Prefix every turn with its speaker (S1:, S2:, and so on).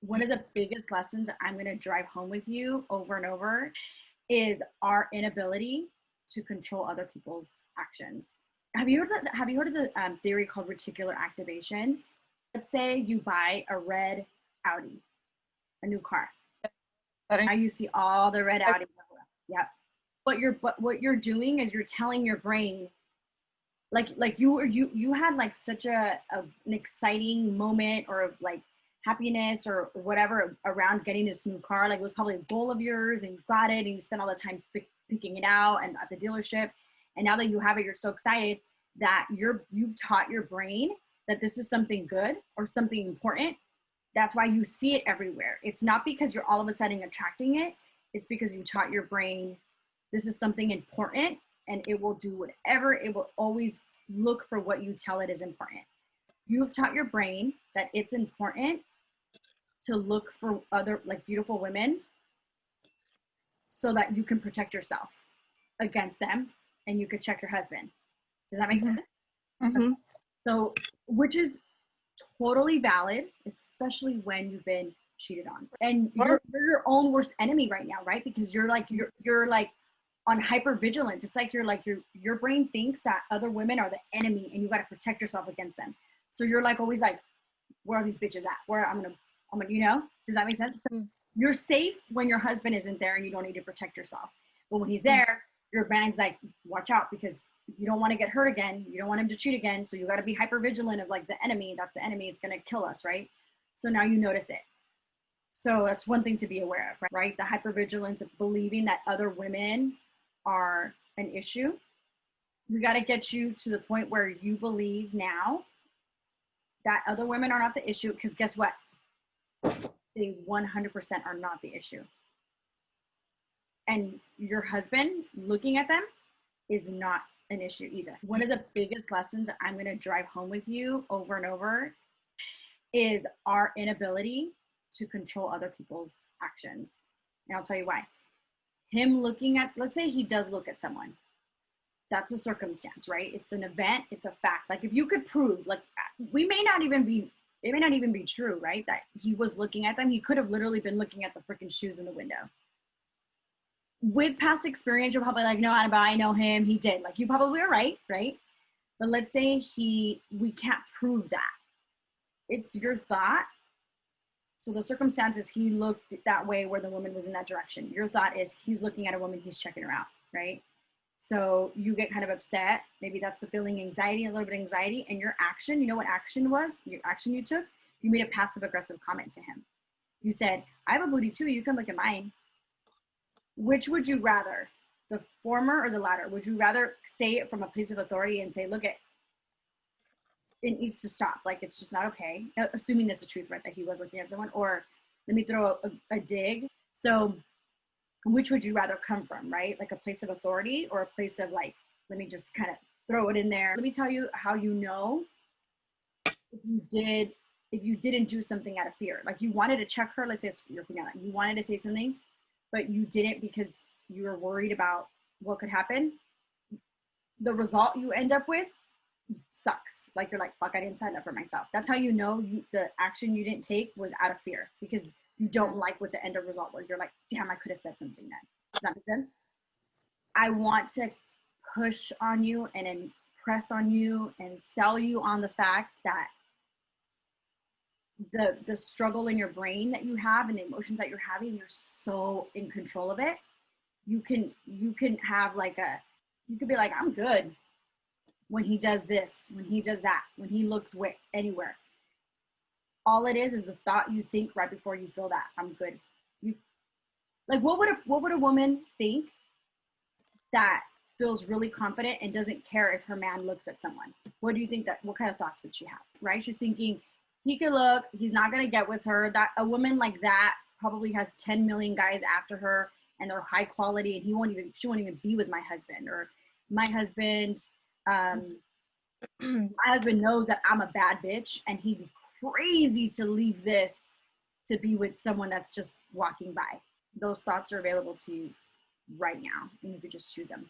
S1: One of the biggest lessons that I'm going to drive home with you over and over is our inability to control other people's actions. Have you heard of the theory called reticular activation? Let's say you buy a red Audi, a new car. Now you see all the red Audis. Yep. What you're doing is you're telling your brain, like you had like such an exciting moment or like happiness or whatever around getting this new car. Like it was probably a goal of yours and you got it and you spent all the time picking it out and at the dealership. And now that you have it, you're so excited that you've taught your brain that this is something good or something important. That's why you see it everywhere. It's not because you're all of a sudden attracting it. It's because you taught your brain this is something important and it will do whatever. It will always look for what you tell it is important. You've taught your brain that it's important to look for other like beautiful women so that you can protect yourself against them and you could check your husband. Does that make sense?
S2: Mm-hmm.
S1: So, which is totally valid, especially when you've been cheated on. And you're your own worst enemy right now, right? Because you're like on hypervigilance. It's like your brain thinks that other women are the enemy and you got to protect yourself against them. So you're like always like, where are these bitches at? Where I'm gonna, you know, does that make sense? So you're safe when your husband isn't there and you don't need to protect yourself. But when he's there, your brain's like, watch out because you don't want to get hurt again. You don't want him to cheat again. So you got to be hyper vigilant of like the enemy. That's the enemy. It's going to kill us, right? So now you notice it. So that's one thing to be aware of, right? The hypervigilance of believing that other women are an issue. We got to get you to the point where you believe now that other women are not the issue, because guess what? They 100% are not the issue. And your husband looking at them is not an issue either. One of the biggest lessons that I'm going to drive home with you over and over is our inability to control other people's actions. And I'll tell you why. Him looking at, let's say he does look at someone. That's a circumstance, right? It's an event. It's a fact. Like if you could prove, like it may not even be true, right? That he was looking at them. He could have literally been looking at the freaking shoes in the window. With past experience, you're probably like, no, Annabelle, I know him. He did. Like you probably are right? But let's say we can't prove that. It's your thought. So the circumstances, he looked that way where the woman was in that direction. Your thought is he's looking at a woman, he's checking her out, right? So you get kind of upset. Maybe that's the feeling anxiety, a little bit of anxiety. And your action, you know what action was? Your action you took? You made a passive aggressive comment to him. You said, I have a booty too. You can look at mine. Which would you rather, the former or the latter? Would you rather say it from a place of authority and say, look, it needs to stop. Like, it's just not okay. Assuming that's the truth, right? That he was looking at someone. Or let me throw a dig. So which would you rather come from, right? Like a place of authority or a place of like, let me just kind of throw it in there. Let me tell you how you know if you didn't do something out of fear. Like you wanted to check her. Let's say you're thinking like you wanted to say something, but you didn't because you were worried about what could happen. The result you end up with sucks. Like you're like, fuck, I didn't sign up for myself. That's how you know the action you didn't take was out of fear because you don't like what the end of result was. You're like, damn, I could have said something then. Does that make sense? I want to push on you and impress on you and sell you on the fact that the struggle in your brain that you have and the emotions that you're having, you're so in control of it. You can have like you could be like, I'm good when he does this, when he does that, when he looks anywhere. All it is the thought you think right before you feel that I'm good. Like what would a woman think that feels really confident and doesn't care if her man looks at someone? What do you think what kind of thoughts would she have? Right? She's thinking he could look, he's not gonna get with her. That a woman like that probably has 10 million guys after her and they're high quality and she won't even be with my husband. Or my husband knows that I'm a bad bitch and he'd be crazy to leave this to be with someone that's just walking by. Those thoughts are available to you right now and you could just choose them.